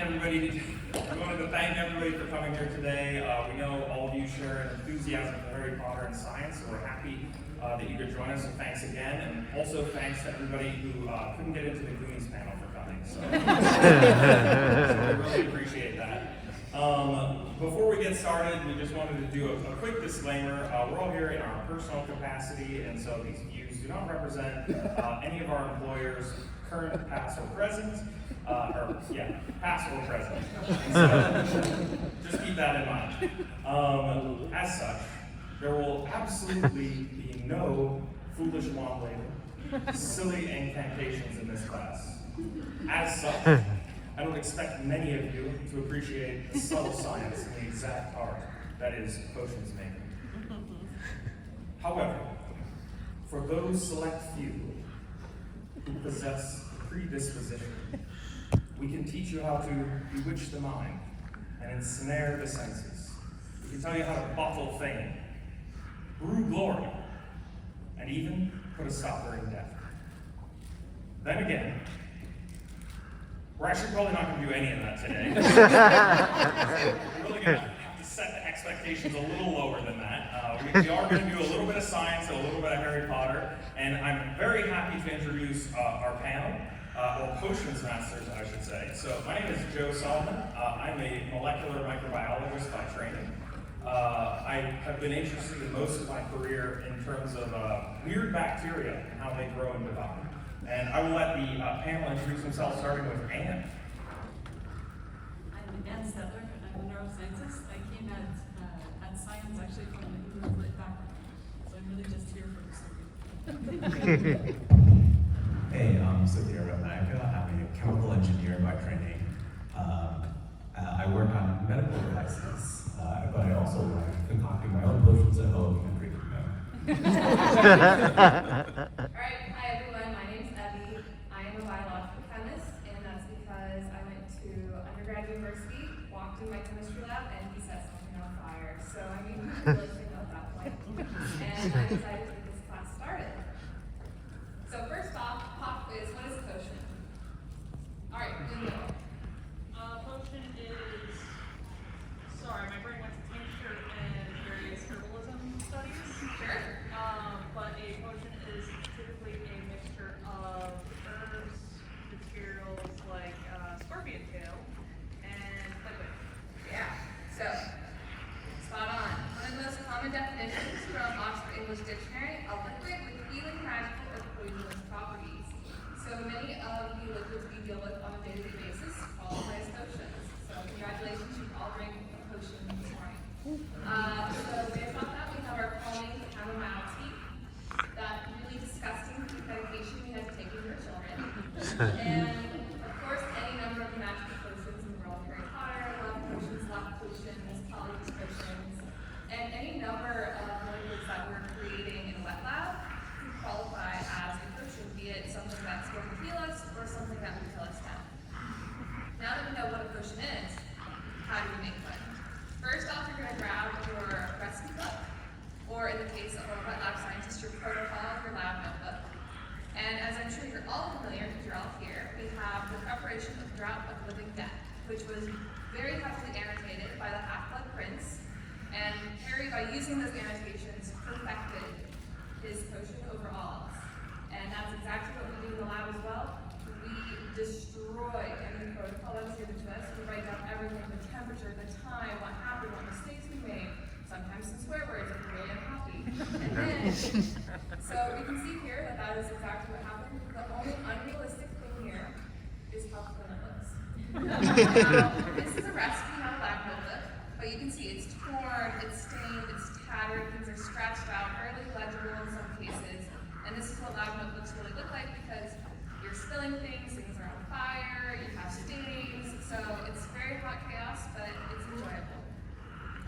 everybody. We wanted to thank everybody for coming here today. We know all of you share an enthusiasm for Harry Potter and science, so we're happy that you could join us. So thanks again, and also thanks to everybody who couldn't get into the Goonies panel for coming. So, so we really appreciate that. Before we get started, we just wanted to do a quick disclaimer. We're all here in our personal capacity, and so these views do not represent any of our employers, current, past, or present. Past or present. So, just keep that in mind. As such, there will absolutely be no foolish wand waving, silly incantations in this class. As such, I don't expect many of you to appreciate the subtle science and the exact art that is potions making. However, for those select few who possess predisposition, we can teach you how to bewitch the mind and ensnare the senses. We can tell you how to bottle fame, brew glory, and even put a stopper in death. Then again, we're actually probably not going to do any of that today. We're really going to have to set the expectations a little lower than that. We are going to do a little bit of science and a little bit of Harry Potter, and I'm very happy to introduce our panel. Or potions masters, I should say. So my name is Joe Solomon. I'm a molecular microbiologist by training. I have been interested in most of my career in terms of weird bacteria and how they grow and develop. And I will let the panel introduce themselves, starting with Anne. I'm Anne Stettler. I'm a neuroscientist. I came at science actually from the English lit background. So I'm really just here for the circuit. Hey, I'm Sudhir Ratnayaka. I'm a chemical engineer by training. I work on medical devices, but I also like concocting my own potions at home and drinking them. Alright, hi everyone, my name's Evie. I am a biological chemist, and that's because I went to undergrad university, walked in my chemistry lab, and he set something on fire. So I mean, who really should know at that point. And I decided to get this class started. So first off, pop quiz, what is a potion? Alright, Linda. Potion is, sorry, my brain went to tincture and various herbalism studies. Sure. But a potion is typically a mixture of herbs, materials like scorpion tail, and liquid. Yeah, so, spot on. One of the most common definitions from Oxford English Dictionary, a liquid with healing, magical, or poisonous properties. So many of the liquids we deal with on a daily basis qualify as potions. So congratulations, you all drank a potion this morning. So based on that, we have our calming chamomile tea. That really disgusting medication we had to take in your children. And of course, any number of magical potions in the world of Harry Potter, love potions, luck potions, polyjuice potions, and any number of liquids that we're creating in a wet lab can qualify as a potion, be it something that's going to heal us or something that will kill us down. Now that we know what a potion is, how do we make one? First off, you're going to grab your recipe book, or in the case of a wet lab scientist, your protocol, your lab notebook. And as I'm sure you're all familiar, because you're all here, we have the preparation of Draught of Living Death, which was very heavily annotated by the Half-Blood Prince. And Harry, by using those annotations, perfected his potion over all else. And that's exactly what we do in the lab as well. We destroy any protocol that was given to us. We write down everything, the temperature, the time, what happened, what mistakes we made, sometimes some swear words if we're really unhappy. And then, so we can see here that that is exactly what happened. The only unrealistic thing here is how thin it looks. Now, this is a recipe, not a lab notebook, but you can see it's torn, it's stained, it's tattered, things are scratched out, barely legible in some cases. And this is what lab notebooks really look like because you're spilling things, things are on fire, you have stains, so it's very hot chaos, but it's enjoyable.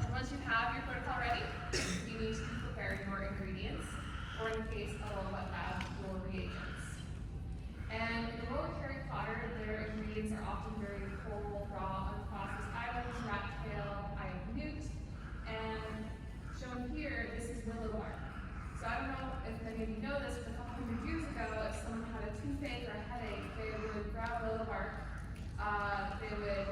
And once you have your protocol ready, you need to prepare your ingredients, or in the case of a wet lab, your reagents. And in the world of Harry Potter, their ingredients are often very cold, raw, unprocessed items, rat tail, eye of newt, and shown here, this is willow bark. So I don't know if many of you know this, but a couple hundred years ago, if someone had a toothache or a headache, they would grab willow bark, they would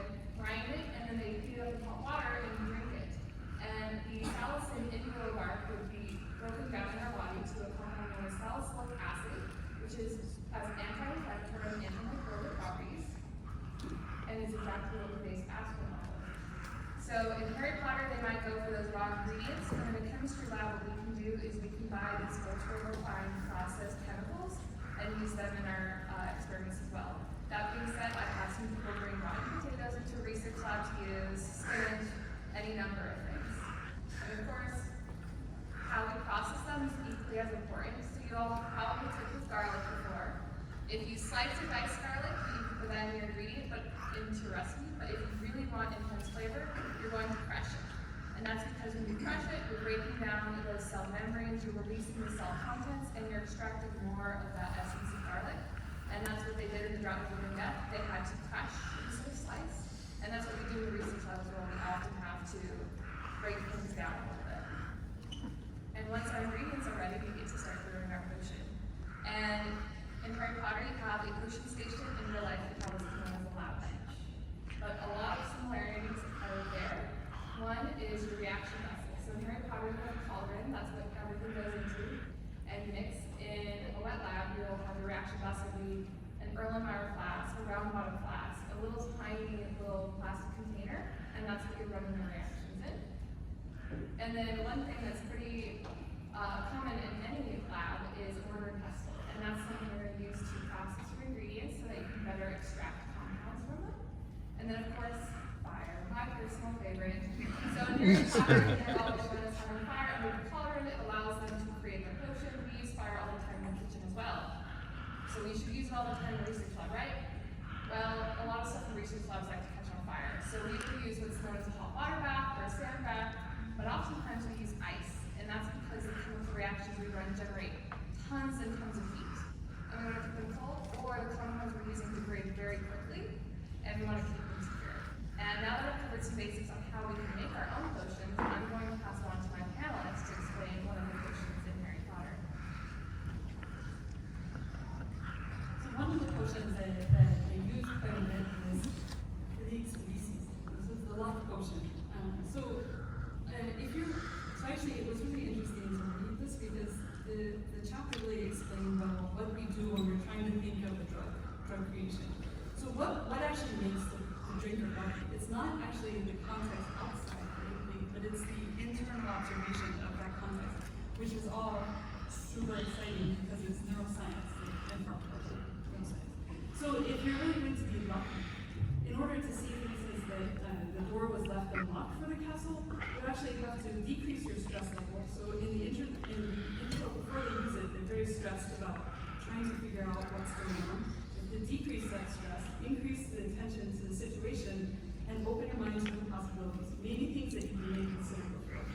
So in Harry Potter, they might go for those raw ingredients, and in the chemistry lab, what we can do is we can buy these ultra-refined processed chemicals and use them in our experiments as well. That being said, I have some people bring rotten potatoes into a research lab to use, spinach, any number of things. And of course, how we process them is equally as important. So you all probably took with garlic before. If you slice or dice garlic, you can put that in your ingredient, but into a recipe. But if you really want intense flavor, you're going to crush it. And that's because when you crush it, you're breaking down those cell membranes, you're releasing the cell contents, and you're extracting more of that essence of garlic. And that's what they did in the Drop of Living Death. They had to crush instead of slice. And that's what we do in the research lab as well. We often have to break things down a little bit. And once our ingredients are ready, we get to start brewing our potion. And in Harry Potter, you have a potion station. In real life, you probably see one as a lab bench. But a lot of similarities are there. One is your reaction vessel. So in Harry Potter, you have a cauldron. That's what everything goes into. And mixed in a wet lab, you'll have a reaction vessel be an Erlenmeyer flask, a round bottom flask, a little tiny little plastic container, and that's what you're running the reactions in. And then one thing that's pretty common in any lab is a mortar and pestle, and that's something you're going to use to process your ingredients so that you can better extract compounds from them. And then of course, fire, my personal favorite. So in Harry Potter, they're always going to have fire under the cauldron. It allows them to create their potion. We use fire all the time in the kitchen as well. So we should use it all the time in the research lab, right? Well, a lot of stuff in research labs like to catch on fire. So we will use what's known as a hot water bath or a sand bath, but oftentimes we use ice. And that's because the chemical reactions we run generate tons and tons of heat. And we want to keep them cold, or the compounds we're using degrade very quickly, and we want to keep them secure. And now that I've covered some basics on how we can make our own potions, I'm going to pass it on to my panelists to explain one of the potions in Harry Potter. So one of the potions that they use quite a bit is the Expedecies. This is the love potion. So actually it was really interesting to read this because the chapter really explained well what we do when we're trying to think of a drug creation. So what actually makes the drinker lucky? It's not actually the context outside, but it's the internal observation of that context, which is all super exciting because it's neuroscience and neuroscience. So if you're really going to be lucky, in order to see, for instance, that the door was left unlocked for the castle, you actually have to decrease your stress level. So in the intro, before they use it, they're very stressed about trying to figure out what's going on. To decrease that stress, increase the attention to the situation, and open your mind to the possibilities. Maybe things that you may consider before,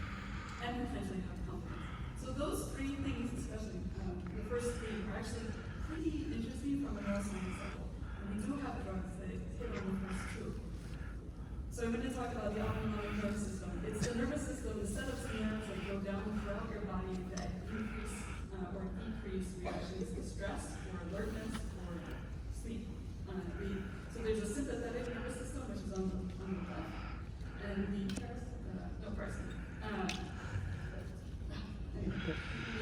and potentially have confidence. So those three things, especially the first three, are actually pretty interesting from a neuroscience level. And we do have drugs that hit on the first two. So I'm going to talk about the autonomic nervous system. It's the nervous system, the set of nerves that go down throughout your body that increase or decrease reactions to stress or alertness or sleep. So there's a sympathetic nervous system, which is on the left, and the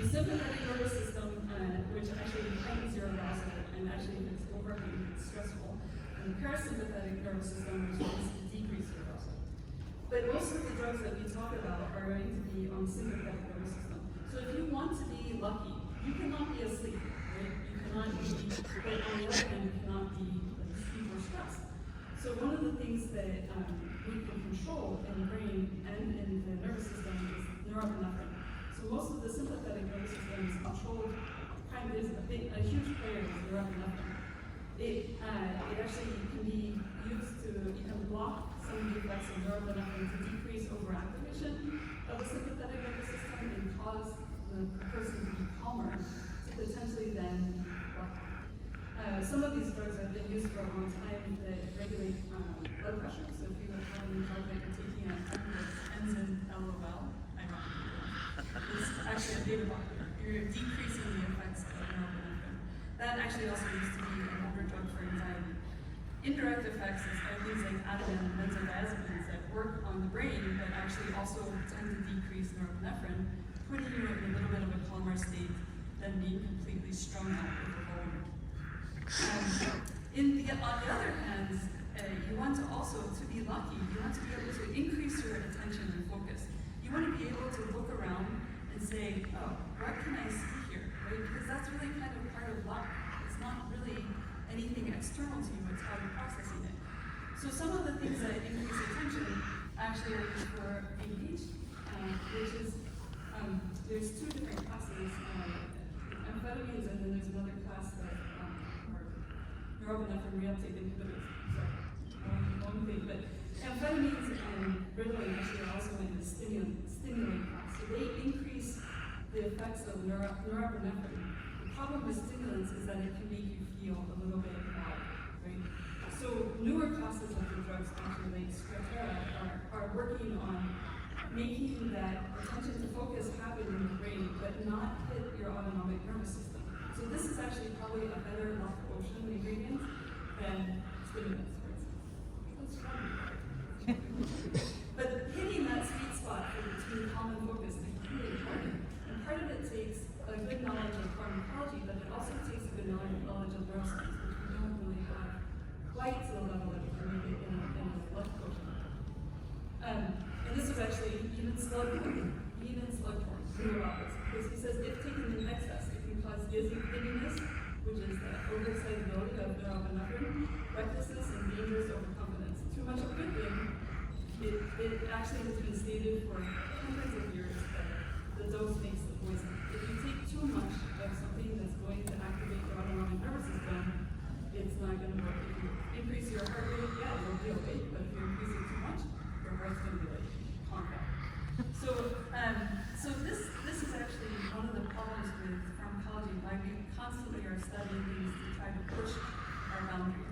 sympathetic nervous system, which actually heightens your arousal, and actually if it's overworking, it's stressful. And the parasympathetic nervous system, which wants to decrease your arousal. But most of the drugs that we talk about are going to be on the sympathetic nervous system. So if you want to be lucky, you cannot be asleep, right? You cannot be, but on the other hand, you cannot be asleep or stressed. So one of the things that we can control in the brain and in the nervous system is norepinephrine. So most of the sympathetic nervous system is controlled, is a huge player is norepinephrine. It actually can be used to, you can block some of the effects of norepinephrine to decrease overactivation of the sympathetic nervous system and cause the person to be calmer to potentially then block. Some of these drugs have been used for a long time that regulate blood pressure. So if you have any drug that you're taking at home that ends in LOL, I don't know. It's actually a beta blocker. You're decreasing the effects of norepinephrine. That actually also used to be another drug for anxiety. Indirect effects are things like Ativan and benzodiazepines that work on the brain, but actually also tend to decrease norepinephrine, putting you in a little bit of a calmer state than being completely strung out with a volume. On the other hand, you want to also to be be lucky. You want to be able to increase your attention and focus. You want to be able to look around and say, oh, what can I see here, right? Because that's really kind of part of luck. It's not really anything external to you, it's how you're processing it. So some of the things that increase attention actually are used for ADHD, which is, there's two different classes, amphetamines, and then there's another class that are norepinephrine reuptake inhibitors. One thing, but amphetamines and Ritalin actually are also in the stimulant class. So they increase the effects of norepinephrine. The problem with stimulants is that it can make you feel a little bit odd, right? So newer classes of the drugs, actually like Strattera, are working on making that attention to focus happen in your brain, but not hit your autonomic nervous system. So this is actually probably a better luck potion ingredient than stimulants, for instance. That's fun. But hitting that sweet spot between calm and focus is really important. And part of it takes a good knowledge of pharmacology, but it also takes a good knowledge of neuroscience, which we don't really have quite to the level that we can make it in a blood potion. And this is actually even Slughorn knew about this, because he says if taken in excess, it can cause giddiness, which is the overexcitability of norepinephrine, recklessness, and dangerous overconfidence. Too much of a good thing. It actually has been stated for hundreds of years that the dose makes the poison. If you take too much of something that's going to activate your autonomic nervous system, it's not going to work. If you increase your heart rate, yeah, you'll be awake, but if you increase it too much, your heart's going to be like compact. So this is actually one of the problems with pharmacology, why we constantly are studying things to try to push our boundaries.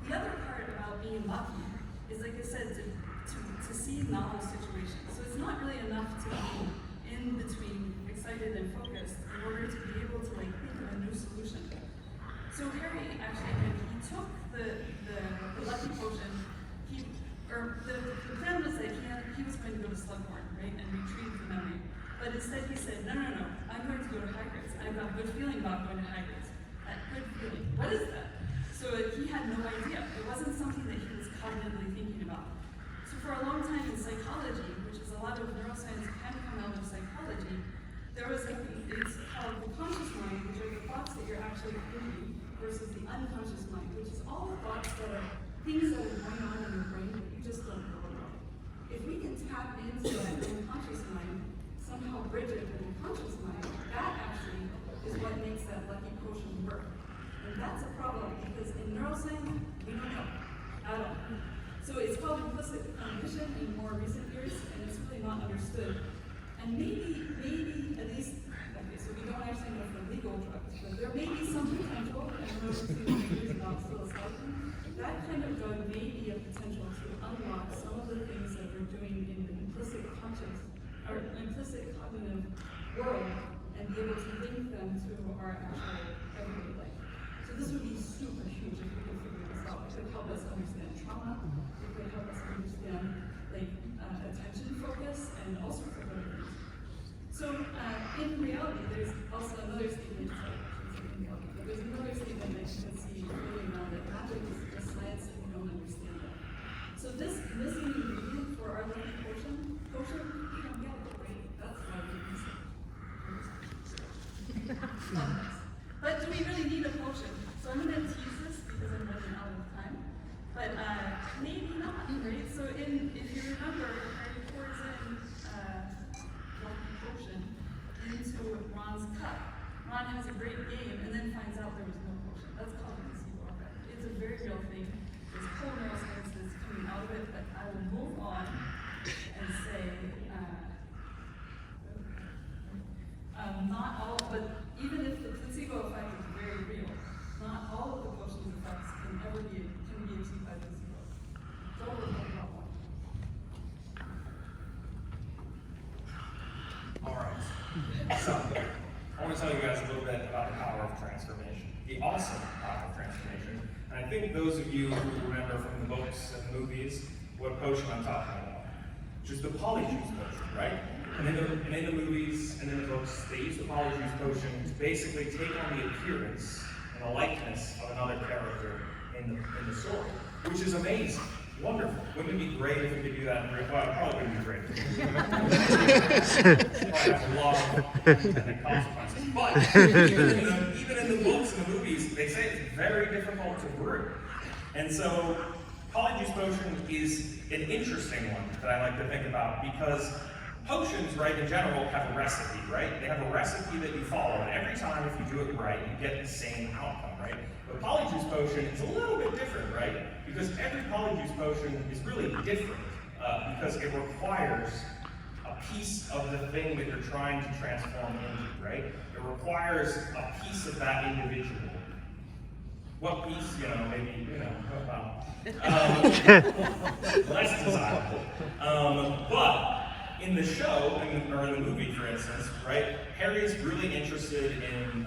The other part about being lucky is, like I said, to see novel situations. So it's not really enough to be in between excited and focused in order to be able to like think of a new solution. So Harry actually, when he took the lucky potion, the plan was that he was going to go to Slughorn, right, and retrieve the memory. But instead he said, no, I'm going to go to Hagrid's. I've got a good feeling about going to Hagrid's. That good feeling. What is that? So he had no idea. It wasn't something that he was cognitively thinking about. So for a long time in psychology, which is a lot of neuroscience can come out of psychology, there was it's called the conscious mind, which are the thoughts that you're actually thinking, versus the unconscious mind, which is all the thoughts that are things that are going on in your brain that you just don't know about. If we can tap into that unconscious mind, somehow bridge it with the conscious mind, that actually is what makes that lucky potion work. And that's a problem because in neuroscience, we don't know at all. So it's called implicit cognition in more recent years, and it's really not understood. And maybe at least, okay, so we don't actually know for legal drugs, but there may be some potential, and we're going to use about psilocybin. That kind of drug may be a potential to unlock some of the things that we're doing in the implicit conscious, or implicit cognitive world, and be able to link them to our actual everyday life. So this would be super huge if we could figure this out. It could help us understand trauma. It could help us understand attention focus and all sorts of other things. So in reality, there's also another statement. But there's another statement that you can see really around that magic is just science and we don't understand that. So this missing ingredient for our lucky potion, we don't get it, right? That's why we use it. But do we really need a potion? So I'm going to tease this because I'm running out of time. But maybe not, right? So if you remember, Harry pours in lucky potion into Ron's cup. Ron has a great game and then finds out there was no potion. That's called the placebo effect. It's a very real thing. There's whole neuroscience that's coming out of it, but I will move on and say not all, but even if the placebo effect is very real, not all of the potion's effects can be achieved by placebo. So we'll talk about one. All right. So, I want to tell you guys a little bit about the power of transformation, the awesome power of transformation. And I think those of you who remember from the books and movies what potion I'm talking about, which is the Polyjuice potion, right? And in the movies and in the books, they use the Polyjuice potion to basically take on the appearance and the likeness of another character in the story, which is amazing. Wonderful. Wouldn't it be great if we could do that in real life? Well, it probably wouldn't be great. Probably have a lot of unintended consequences. But even in the books and the movies, they say it's very difficult to brew. And so Polyjuice Potion is an interesting one that I like to think about because potions, right, in general have a recipe, right? They have a recipe that you follow, and every time if you do it right, you get the same outcome, right? But Polyjuice Potion is a little bit different, right? Because every Polyjuice Potion is really different because it requires a piece of the thing that you're trying to transform into, right? It requires a piece of that individual. What piece, maybe, less desirable. But in the show, or in the movie, for instance, right, Harry is really interested in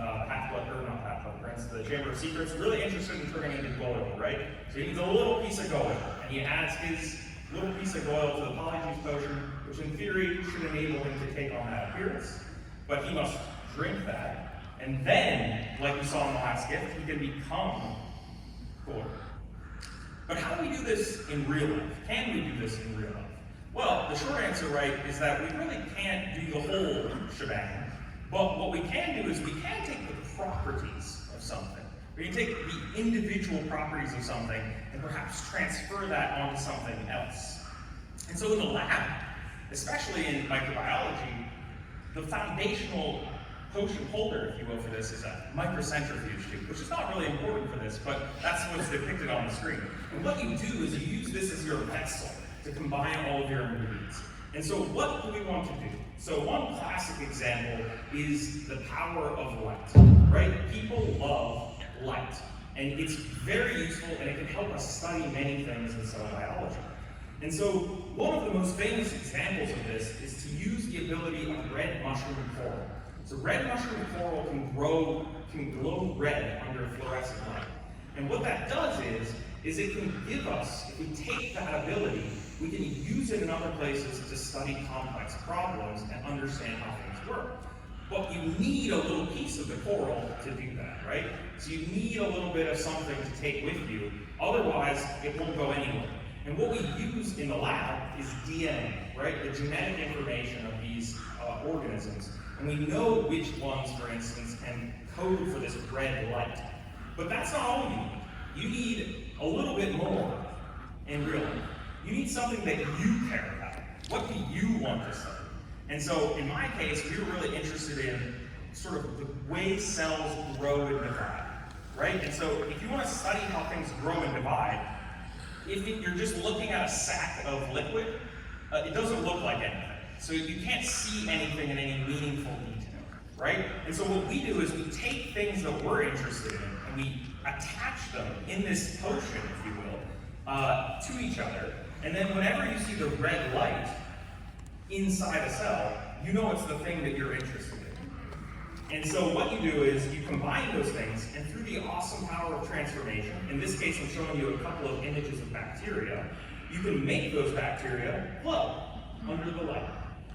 the Chamber of Secrets, really interested in turning into Goyle, right? So he needs a little piece of Goyle, and he adds his little piece of Goyle to the Polyjuice Potion, which in theory should enable him to take on that appearance. But he must drink that, and then, like we saw in the last gift, he can become Goyle. But how do we do this in real life? Can we do this in real life? Well, the short answer, right, is that we really can't do the whole shebang. But what we can do is we can take the properties of something. We can take the individual properties of something and perhaps transfer that onto something else. And so in the lab, especially in microbiology, the foundational potion holder, if you will, for this is a microcentrifuge tube, which is not really important for this, but that's what's depicted on the screen. And what you do is you use this as your vessel to combine all of your ingredients. And so what do we want to do? So one classic example is the power of light, right? People love light, and it's very useful, and it can help us study many things in cell biology. And so one of the most famous examples of this is to use the ability of red mushroom coral. So red mushroom coral can glow red under fluorescent light. And what that does is it can give us, if we take that ability, we can use it in other places to study complex problems and understand how things work. But you need a little piece of the coral to do that, right? So you need a little bit of something to take with you, otherwise it won't go anywhere. And what we use in the lab is DNA, right? The genetic information of these organisms. And we know which ones, for instance, can code for this red light. But that's not all you need. You need a little bit more in real life. You need something that you care about. What do you want to study? And so in my case, we were really interested in sort of the way cells grow and divide, right? And so if you want to study how things grow and divide, if you're just looking at a sack of liquid, it doesn't look like anything. So you can't see anything in any meaningful detail, right? And so what we do is we take things that we're interested in and we attach them in this potion, if you will, to each other. And then whenever you see the red light inside a cell, you know it's the thing that you're interested in. And so what you do is you combine those things, and through the awesome power of transformation, in this case I'm showing you a couple of images of bacteria, you can make those bacteria glow under the light.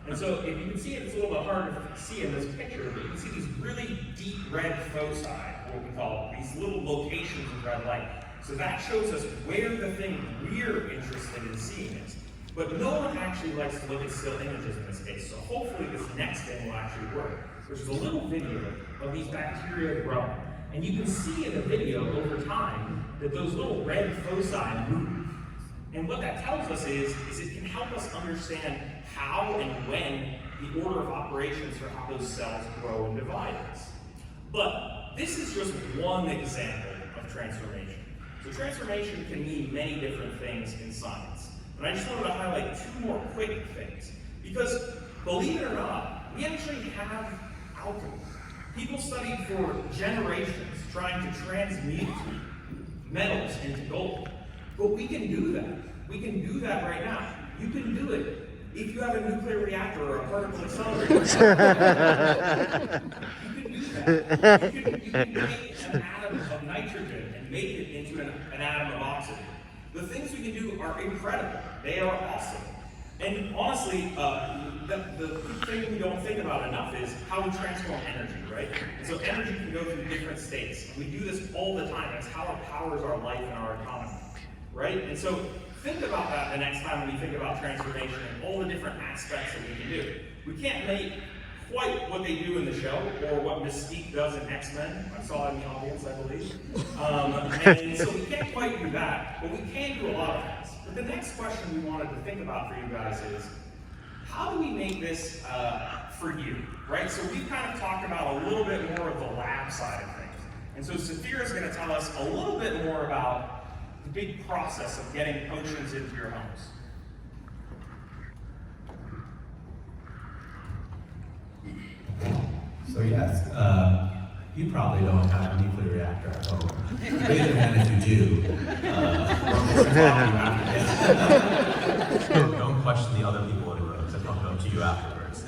And so if you can see it, it's a little bit hard to see in this picture, but you can see these really deep red foci, what we call these little locations of red light. So that shows us where the thing we're interested in seeing is. But no one actually likes to look at still images in this case, so hopefully this next thing will actually work, which is a little video of these bacteria growing. And you can see in the video over time that those little red foci move. And what that tells us is it can help us understand how and when the order of operations for how those cells grow and divide is. But this is just one example of transformation. So transformation can mean many different things in science. And I just wanted to highlight two more quick things. Because believe it or not, we actually have alchemy. People studied for generations trying to transmute metals into gold. But we can do that. We can do that right now. You can do it if you have a nuclear reactor or a particle accelerator. You can do that. You can take an atom of nitrogen and make it into an atom of oxygen. The things we can do are incredible. They are awesome. And honestly, the thing we don't think about enough is how we transform energy, right? And so energy can go through different states. And we do this all the time. It's how it powers our life and our economy, right? And so think about that the next time we think about transformation and all the different aspects that we can do. We can't make quite what they do in the show, or what Mystique does in X-Men. I saw it in the audience, I believe. And so we can't quite do that, but we can do a lot of things. But the next question we wanted to think about for you guys is, how do we make this for you, right? So we've kind of talked about a little bit more of the lab side of things. And so Saphira is going to tell us a little bit more about the big process of getting potions into your homes. So yes, you probably don't have a nuclear reactor at home. Raise your hand if you do. Don't question the other people in the room, because I'll come to you afterwards.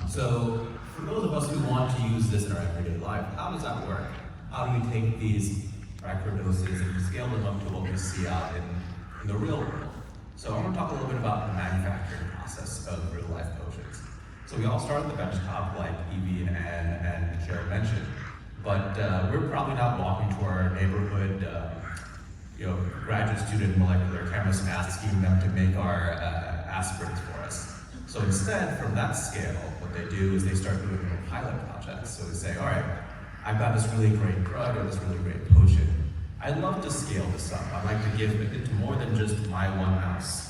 So, for those of us who want to use this in our everyday life, how does that work? How do we take these microdoses and scale them up to what we see out in the real world? So I want to talk a little bit about the manufacturing process of real life potions. So we all start at the benchtop, like Evie and Anne and Jared mentioned, but we're probably not walking to our neighborhood, graduate student molecular chemist and asking them to make our aspirins for us. So instead, from that scale, what they do is they start doing little pilot projects. So they say, all right, I've got this really great drug or this really great potion. I'd love to scale this up. I'd like to give it to more than just my one mouse.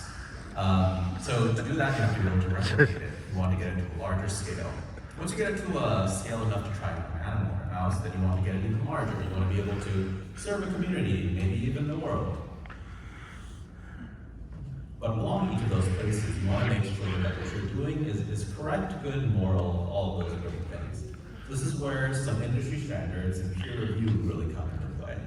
So to do that, you have to be able to replicate it. You want to get it to a larger scale. Once you get it to a scale enough to try an animal or a mouse, then you want to get it even larger. You want to be able to serve a community, maybe even the world. But along each of those places, you want to make sure that what you're doing is correct, good, moral, all of those great things. This is where some industry standards and peer review really come into play.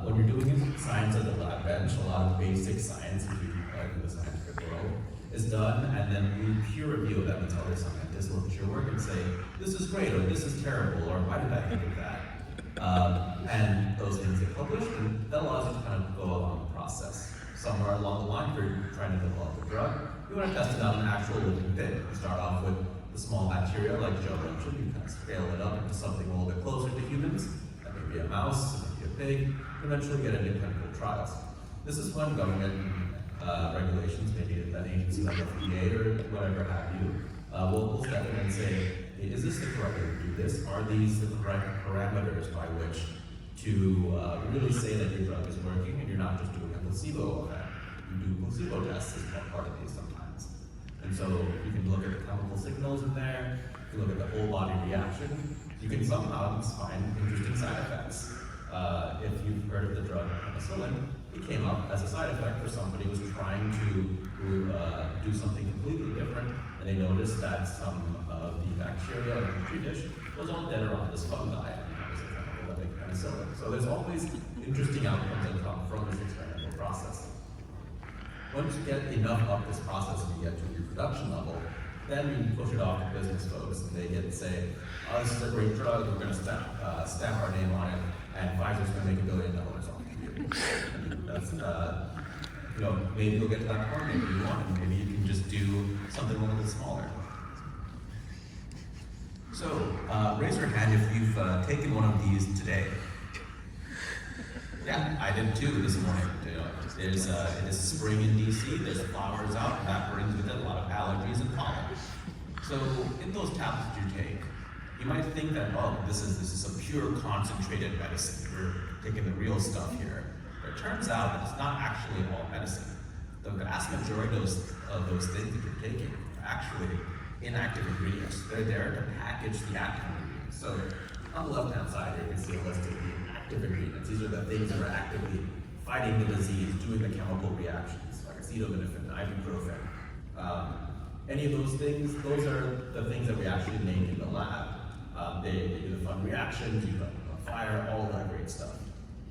When you're doing science at the lab bench, a lot of basic science in the scientific world is done, and then we peer review that means other scientists look at your work and say, this is great, or this is terrible, or why did I think of that? And those things get published, and that allows you to kind of go along the process. Somewhere along the line, if you're trying to develop a drug, you want to test it out in an actual living thing. You start off with the small bacteria, like Joe mentioned, you kind of scale it up into something a little bit closer to humans. That may be a mouse, it may be a pig, eventually get into clinical trials. This is when government regulations, maybe an agency like FDA or whatever have you, will step in and say, is this the correct way to do this? Are these the correct parameters by which to really say that your drug is working and you're not just doing a placebo effect? You do placebo tests as part of these sometimes. And so you can look at the chemical signals in there, you can look at the whole body reaction, you can sometimes find interesting side effects. If you've heard of the drug penicillin, it came up as a side effect for somebody who was trying to do something completely different, and they noticed that some of the bacteria in the petri dish was all dead around this fungi, and that was a chemical that made penicillin. So there's always interesting outcomes that come from this experimental process. Once you get enough up this process and you get to a reproduction level, then you push it off to business folks, and they get to say, oh, this is a great drug, we're going to stamp our name on it, and Pfizer's going to make $1 billion off of you. That's, maybe you'll get to that point, maybe you want, and maybe you can just do something a little bit smaller. So, raise your hand if you've taken one of these today. Yeah, I did too this morning. It is spring in DC, there's flowers out, and that brings with it a lot of allergies and pollen. So, in those tablets you take, you might think that, oh, this is some pure concentrated medicine. We're taking the real stuff here. But it turns out that it's not actually all medicine. The vast majority of those things that you're taking are actually inactive ingredients. They're there to package the active ingredients. So on the left-hand side here, you can see a list of the active ingredients. These are the things that are actively fighting the disease, doing the chemical reactions, like acetaminophen, ibuprofen. Any of those things, those are the things that we actually make in the lab. They do the fun reactions, you put fire, all of that great stuff.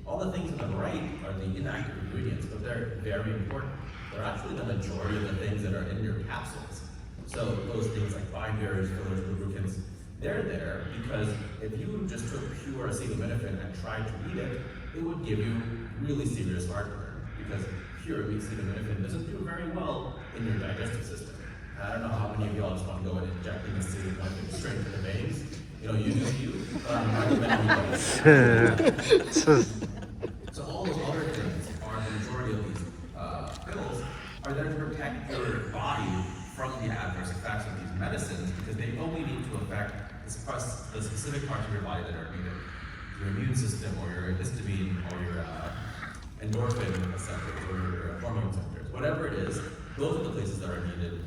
All the things on the right are the inactive ingredients, but they're very important. They're actually the majority of the things that are in your capsules. So those things like binders, fillers, lubricants, they're there because if you just took pure acetaminophen and tried to eat it, it would give you really serious heartburn because pure acetaminophen doesn't do very well in your digestive system. I don't know how many of y'all just want to go and injecting acetaminophen straight into the veins. You do you. I recommend you guys. So all those other parts, the specific parts of your body that are needed. Your immune system, or your histamine, or your endorphin receptors, or your hormone receptors, whatever it is, those are the places that are needed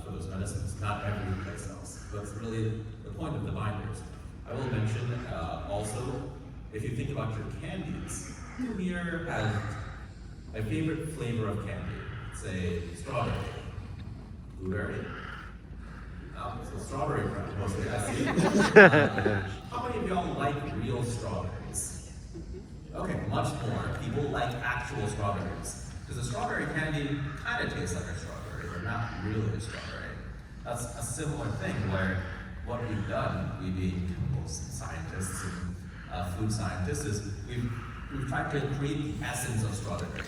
for those medicines, not every place else. That's really the point of the binders. I will mention also, if you think about your candies, who here has a favorite flavor of candy? Say strawberry, blueberry. So strawberry mostly, I see. How many of y'all like real strawberries? Okay, much more people like actual strawberries. Because a strawberry candy kind of tastes like a strawberry, but not really a strawberry. That's a similar thing where what we've done, we being chemical scientists and food scientists, is we've tried to create the essence of strawberry.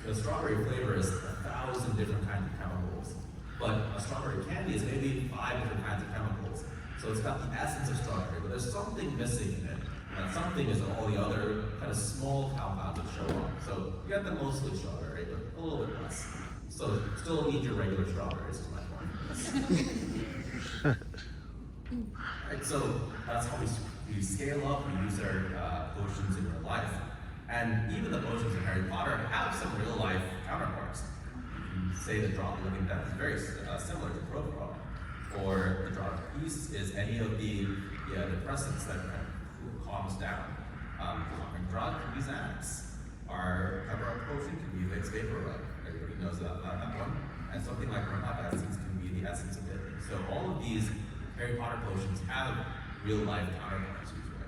The strawberry flavor is 1,000 different kinds of chemicals, but a strawberry candy is maybe 5 different kinds of chemicals. So it's got the essence of strawberry, but there's something missing in it. And that something is all the other kind of small compounds that show up. So you get the mostly strawberry, but a little bit less. So still eat your regular strawberries is my point. Right, so that's how we scale up, we use our potions in real life. And even the potions in Harry Potter have some real life counterparts. You say the drop of living death is very similar to Prothrog, or the drop of peace is any of the depressants that kind of calms down. Calming drug can be Xanax. Our pepper potion can be Vicks Vapor Rub. Everybody knows about that one. And something like Rhubarb essence can be the essence of it. So all of these Harry Potter potions have real life counterparts usually.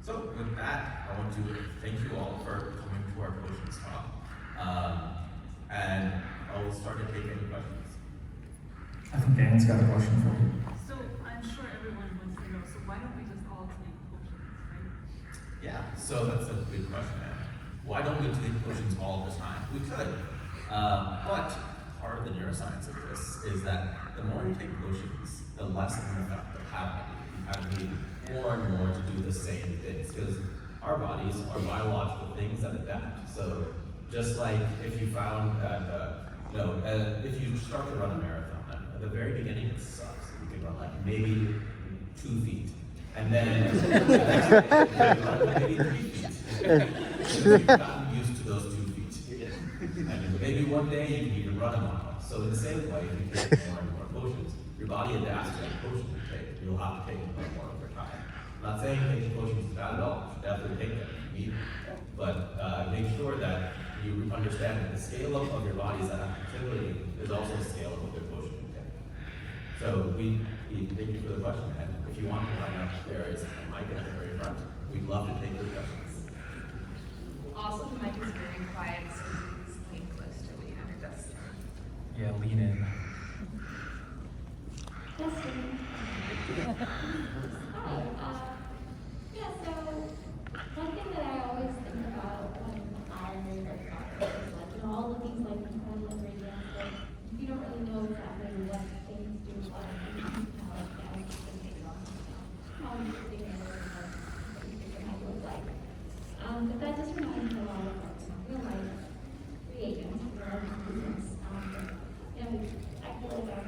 So with that, I want to thank you all for coming to our potions talk. And I will start to take any questions. I think Dan's got a question for you. So I'm sure everyone wants to know, so why don't we just all take potions, right? Yeah, so that's a good question, man. Why don't we take potions all the time? We could. But part of the neuroscience of this is that the more you take potions, the less of an effect they'll have on you. You kind of need more and more to do the same things, because our bodies are biological things that adapt. So just like if you found that, if you start to run a marathon, at the very beginning it sucks. You can run like maybe 2 feet, and then maybe 3 feet. So you've gotten used to those 2 feet. And maybe one day you can even run a mile. So in the same way, if you take more and more potions, your body adapts to the potion you take. You'll have to take them more over time. I'm not saying taking potions is bad at all. You should definitely take them if you need them. But make sure that you understand that the scale up of your body's activity is also the scale up of the potion you take. So we thank you for the question, and if you want to line up, there is a mic at the very front. We'd love to take your questions. Also, the mic is very quiet, so please think close to the other desk. Yeah, lean in. Hi. So one thing that I always think about when I read the product is like, all the things like incredible ingredients, like you don't really know exactly what things do what, like gas and things on, how you think it is, what you think it might look like. But that just reminds me a lot of like real life reagents, real life ingredients. I feel like I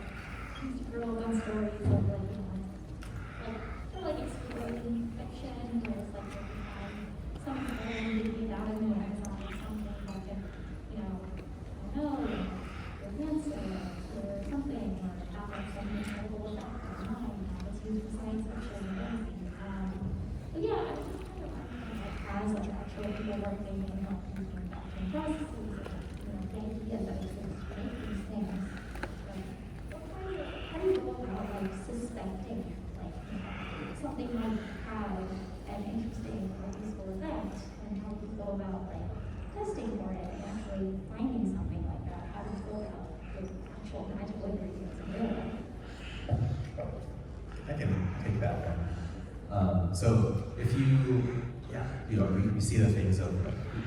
used to grow up on stories of like, like exploring fiction, where it's like you find something maybe out in the Amazon or something like a, I don't know, your cancer or something, or having something incredible effect on mind, it's used for science fiction and anything. But yeah, I just kind of like as like actual people working in health and manufacturing processes, the idea that it's going to create these things. Like, how do you go about like suspecting something might have an interesting or useful effect, and how do you go about like testing for it and actually finding something like that? How do you go about the actual magical ingredients in real life? I can take that one. So if we see the things of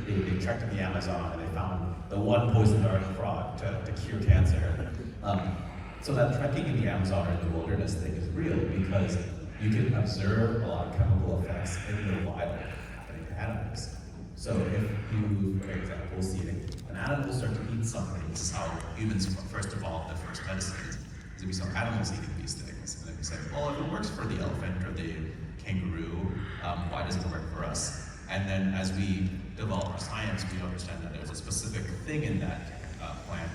they trekked in the Amazon and they found the one poison dart frog to cure cancer. So that trekking in the Amazon or in the wilderness thing is real because you can observe a lot of chemical effects in the wild happening to animals. So if you, for example, see an animal start to eat something, this is how humans first evolved the first medicines. So we saw animals eating these things, and and say, well, if it works for the elephant or the kangaroo, why doesn't it work for us? And then as we develop our science, we understand that there's a specific thing in that plant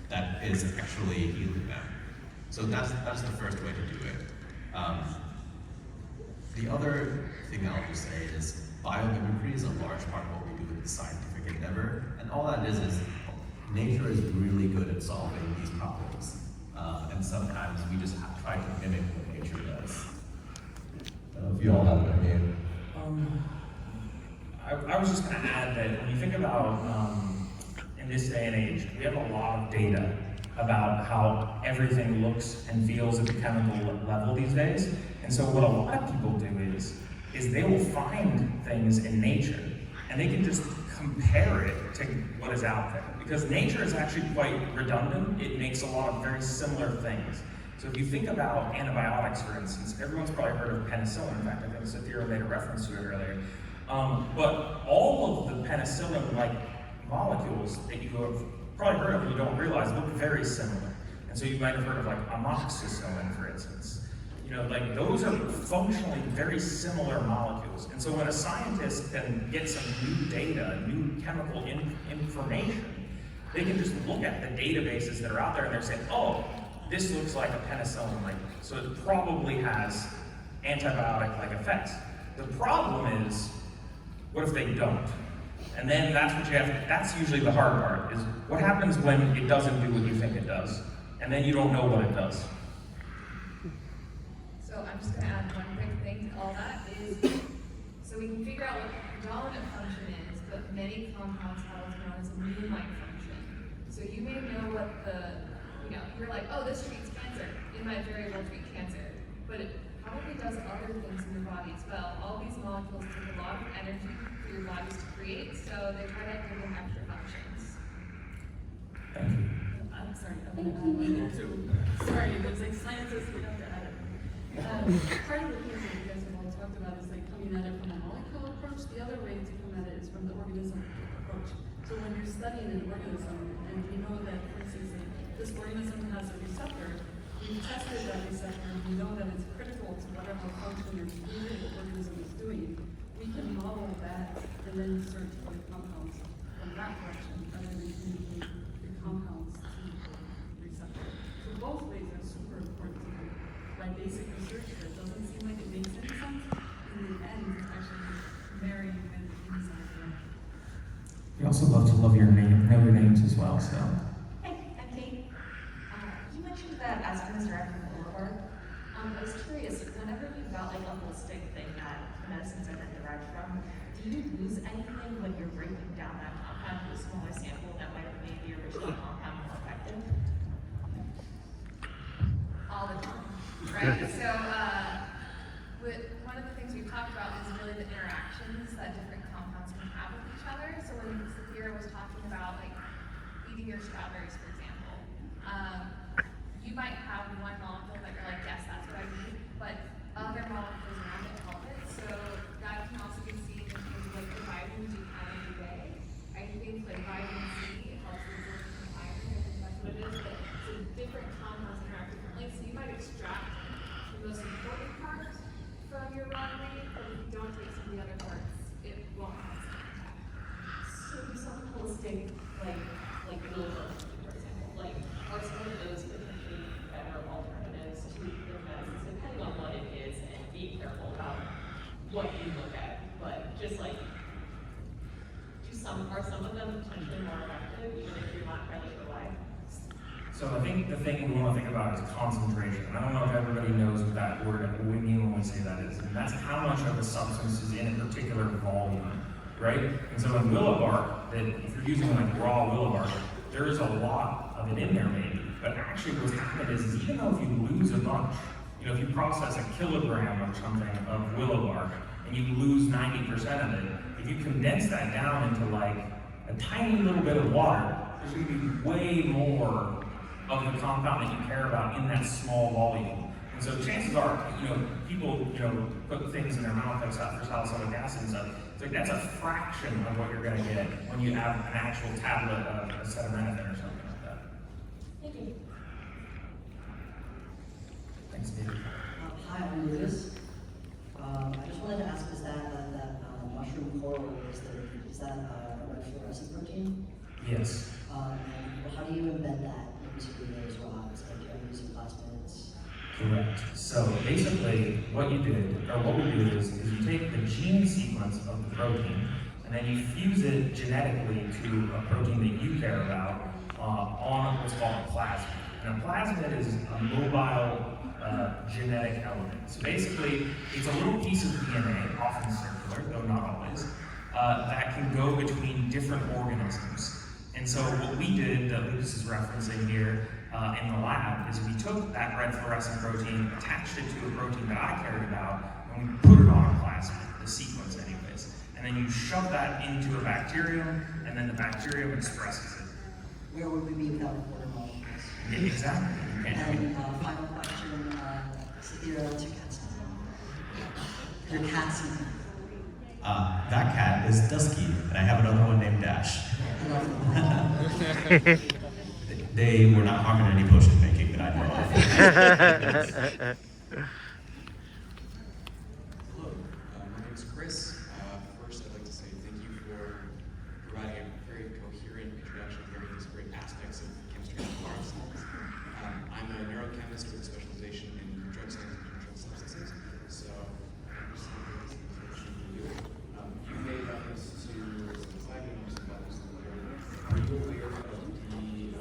that is actually healing them. So that's the first way to do it. The other thing I'll just say is biomimicry is a large part of what we do in the scientific endeavor, and all that is nature is really good at solving these problems, and sometimes we just try to mimic what nature does. I don't know if you all have an idea. I was just going to add that when you think about in this day and age, we have a lot of data about how everything looks and feels at the chemical level these days. And so what a lot of people do is they will find things in nature and they can just compare it to what is out there. Because nature is actually quite redundant. It makes a lot of very similar things. So if you think about antibiotics, for instance, everyone's probably heard of penicillin. In fact, I think Sathira made a reference to it earlier. But all of the penicillin-like molecules that you have probably heard of and you don't realize look very similar. And so you might have heard of like amoxicillin, for instance. You know, like those are functionally very similar molecules. And so when a scientist can get some new data, new chemical information, they can just look at the databases that are out there and they're saying, oh, this looks like a penicillin-like, so it probably has antibiotic-like effects. The problem is, what if they don't? And then that's what you have, that's usually the hard part, is what happens when it doesn't do what you think it does? And then you don't know what it does. So I'm just gonna add one quick thing to all that is, so we can figure out what the dominant function is, but many compounds have what's known as a immune-like function. So you may know what you're like, oh, this treats cancer. It might very well treat cancer, but it probably does other things in your body as well. All these molecules take a lot of energy for your bodies to create, so they try to give them extra functions. Thank you. I'm sorry, I'm gonna add one thing too. Sorry, it was like scientists, we have to add it. Part of the things that you guys have all talked about is like coming at it from a molecular approach. The other way to come at it is from the organism approach. So when you're studying an organism, and we know that, for instance, this organism has a receptor, we've tested that receptor, and we know that it's critical to whatever function or behavior the organism is doing. We can model that and then search for the compounds from that direction, rather than communicate the compounds to the receptor. So both ways are super important to do. By basic research, that doesn't seem like it makes any sense. In the end, it's actually marrying with the inside there. We also love to know your names as well, so. Hey, I'm Kate. You mentioned that aspirin is derived from Boulevard. I was curious, whenever you've got like a holistic thing that medicines are then derived from, do you lose anything when you're breaking down that compound to a smaller sample that might have made the original compound more effective? All the time, right? So, one of the things we've talked about is really the interactions that different compounds can have with each other. So when Sathira was talking about like eating your strawberries, for example, you might have one molecule that you're like, yes, that's what I need, but other molecules around it help it. So that can also be seen in terms of like the vitamins you have every day. I think like vitamin C helps absorb some iron, I think that's what it is, but so different compounds interact differently. So you might extract the most important part from your vitamin, but if you don't take some of the other parts, it won't have the same impact. So do some holistic, like Boulevard, for example, like are some of those potentially better alternatives to the medicines, depending on what it is, and be careful about what you look at, but just like, are some of them potentially more effective, even if you're not really relying? So I think the thing we want to think about is concentration. I don't know if everybody knows what that word, what we mean when we say that is. And that's how much of a substance is in a particular volume, right? And so in willow bark, that if you're using like raw willow bark, there is a lot of it in there maybe. But actually what's happened is even though if you lose a bunch, if you process a kilogram or something of willow bark and you lose 90% of it, if you condense that down into like a tiny little bit of water, there's going to be way more of the compound that you care about in that small volume. And so chances are, people, put things in their mouth like for salicylic acid and stuff. It's like that's a fraction of what you're going to get when you have an actual tablet of acetaminophen or something like that. Thank you. Thanks, David. Hi, I'm Lucas. I just wanted to ask, is that mushroom coral, is that a red fluorescent protein? Yes. And how do you embed that into those rods? Like, are you using plasmids? Correct. So basically, what we do is you take the gene sequence of the protein, and then you fuse it genetically to a protein that you care about on what's called a plasmid. And a plasmid is a mobile genetic element. So basically, it's a little piece of DNA, often circular, though not always, that can go between different organisms. And so what we did, that Lucas is referencing here in the lab, is we took that red fluorescent protein, attached it to a protein that I cared about, and we put it on a plasmid, the sequence anyways. And then you shove that into a bacterium, and then the bacterium expresses it. Where would we be without water molecules? Yeah, exactly. You can't do it. And final question, Sathira, what's your cat's name? Your cat's name. That cat is Dusky, and I have another one named Dash. I love them. They were not harming any potion making that I know of. Hello, my name is Chris. First, I'd like to say thank you for providing a very coherent introduction here to these great aspects of chemistry and pharmaceuticals. I'm a neurochemist with a specialization in drug science and controlled substances, so I'm just going to presentation for you. You made reference to some flagging of some values in the area. Are you aware of the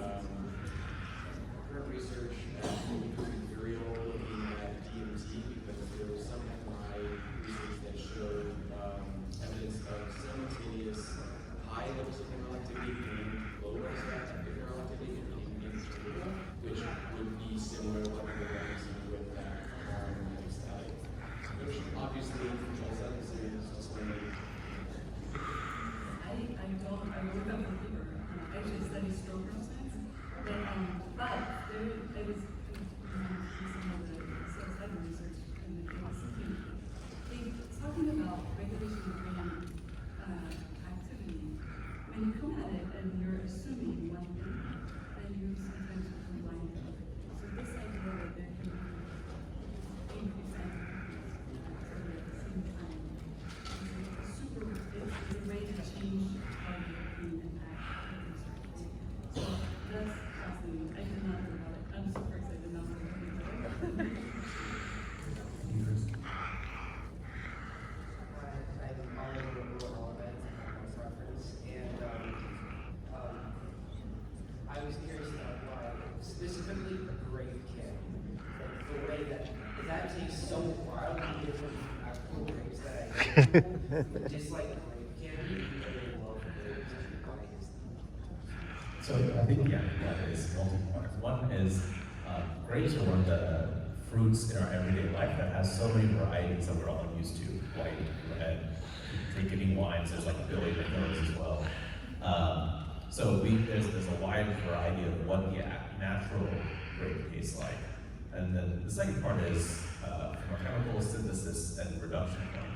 current research that Imperial looking at DMT, because there was some MRI research that showed evidence of simultaneous high levels of mineral activity and low levels of mineral activity in cerebral, which would be similar to what we were referencing with that metastatic solution. Obviously, control substances, just like I work up for fever. I actually study stroke neuroscience, but there was some of the psilocybin research in the KCP. They talking about regulation of brain activity. When you come at it and you're assuming one thing, then you sometimes become blind to other things. So this idea that there can be increased activity at the same time it's a way to change how you impact research. So that's fascinating. I did not know about it. I'm super excited now. I was curious about why, specifically the grape candy, the way that tastes so wildly different from actual grapes that I but just like grape candy, you really love grapes. So I think that is multi-part. One is grapes are one of the fruits in our everyday life that has so many varieties that we're all used to. White, red, take any wines, there's like a billion of those as well. So there's a wide variety of what the natural grape tastes like. And then the second part is from a chemical synthesis and reduction point.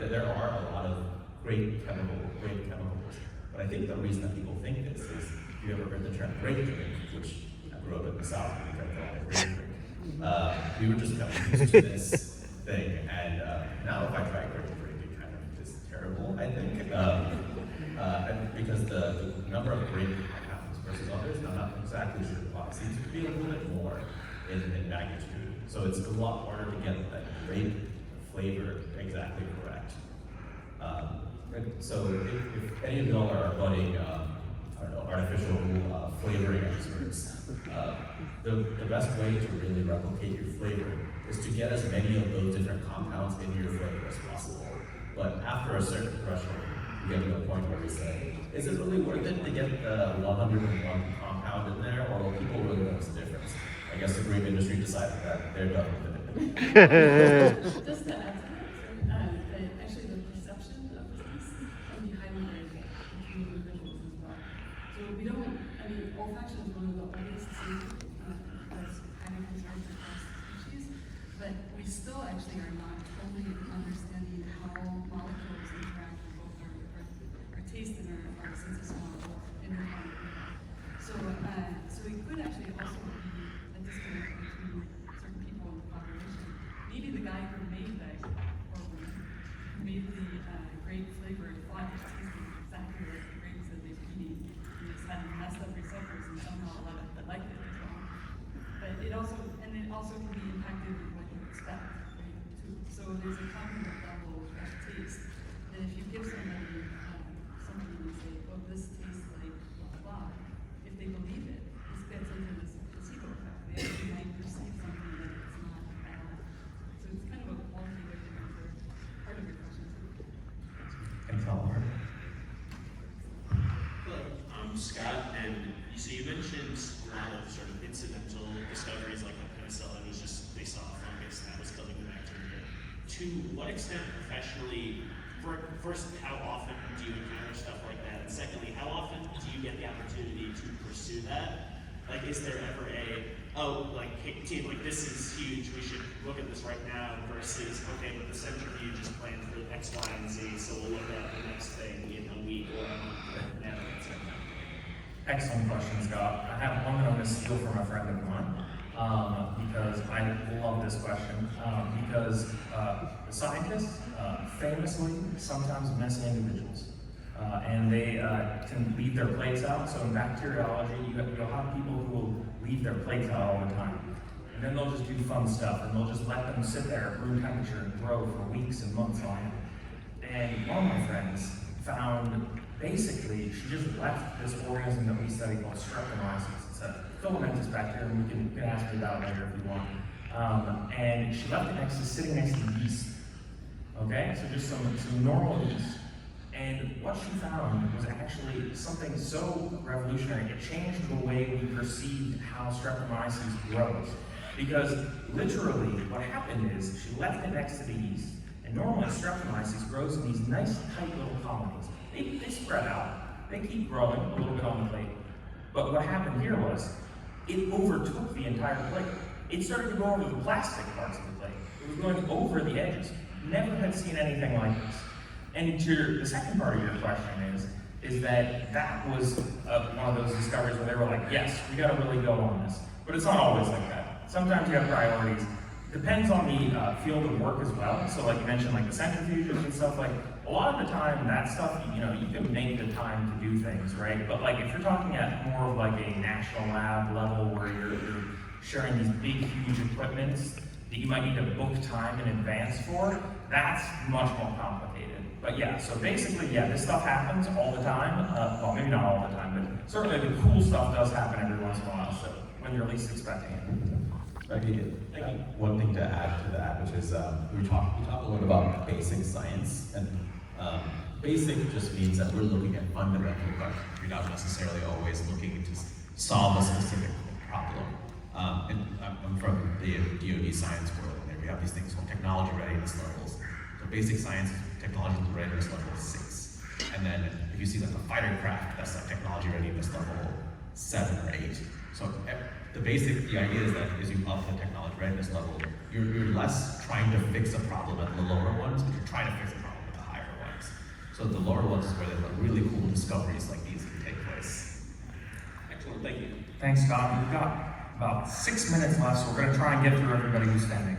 There are a lot of great chemicals, but I think the reason that people think this is, if you ever heard the term grape drink, which I grew up in the South, we drank a lot of grape drink. We were just kind of used to this thing, and now if I try grape drink, it kind of is terrible, I think. And because the number of grape compounds versus others, I'm not exactly sure why. It seems to be a little bit more in magnitude. So it's a lot harder to get that grape flavor exactly correct. So if any of y'all are budding, artificial flavoring experts, the best way to really replicate your flavor is to get as many of those different compounds in your flavor as possible. But after a certain threshold, you get to a point where we say, is it really worth it to get the 101 compound in there, or will people really notice the difference? I guess the grape industry decided that they're done with it. Just to add to that, actually the perception of taste can be highly variable between individuals as well. So we don't, olfaction is one of the oldest senses that's highly conserved across species, but we still actually are not totally understanding how molecules interact with both our taste and our sense of smell independently. So it could actually also be a disconnect between certain people in the population. grape flavored fudge tasting exactly like the grapes that they've eaten. And it's had messed up receptors and somehow a lot of them like it as well. But it also can be impacted with what you expect, right? So there's a cognitive level of taste that if you give somebody something and say, oh, this tastes like blah blah, if they believe it, this gets into this placebo effect. They actually might perceive something that it's not at all. So it's kind of a qualitative answer, part of your question too. Thanks, Oliver. Hello, I'm Scott, and you mentioned a lot of sort of incidental discoveries like penicillin was just they saw a fungus that was killing the bacteria. To what extent professionally, first, how often do you encounter stuff like that? And secondly, how often do you get the opportunity to pursue that? Like, is there ever hey, team, like, this is huge, we should look at this right now, versus, okay, but the centrifuge is planned for X, Y, and Z, so we'll look at the next thing in a week or a month, never, etc. Excellent question, Scott. I have one that I'm going to steal from a friend of mine because I love this question. Because scientists famously sometimes miss individuals. And they can leave their plates out. So in bacteriology, you'll have people who will leave their plates out all the time. And then they'll just do fun stuff, and they'll just let them sit there at room temperature and grow for weeks and months on end. And one of my friends found, basically, she just left this organism that we study called Streptomyces. It's a filamentous bacterium. You can ask me about it later if you want. And she left it sitting next to yeast. Okay, so just some normal yeast. And what she found was actually something so revolutionary. It changed the way we perceived how Streptomyces grows. Because literally, what happened is she left it next to the yeast. And normally, Streptomyces grows in these nice, tight little colonies. They spread out. They keep growing a little bit on the plate. But what happened here was, it overtook the entire plate. It started to go over the plastic parts of the plate. It was going over the edges. Never had seen anything like this. And to the second part of your question is that was one of those discoveries where they were like, yes, we got to really go on this. But it's not always like that. Sometimes you have priorities. Depends on the field of work as well. So like you mentioned, like the centrifuges and stuff, like a lot of the time that stuff, you can make the time to do things, right? But like if you're talking at more of like a national lab level where you're sharing these big, huge equipments that you might need to book time in advance for, that's much more complicated. But yeah, so basically, yeah, this stuff happens all the time. Well, maybe not all the time, but certainly the cool stuff does happen every once in a while, so when you're least expecting it. Maybe one thing to add to that, which is we talk a lot about basic science, and basic just means that we're looking at fundamental questions. We're not necessarily always looking to solve a specific problem. And I'm from the DoD science world, and we have these things called technology readiness levels. So basic science, technology readiness level 6. And then if you see like a fighter craft, that's like technology readiness level 7 or 8. So the idea is that as you up the technology readiness level, you're less trying to fix a problem at the lower ones, but you're trying to fix a problem at the higher ones. So the lower ones is where the really cool discoveries like these can take place. Excellent, thank you. Thanks, Scott. We've got about 6 minutes left, so we're going to try and get through everybody who's standing.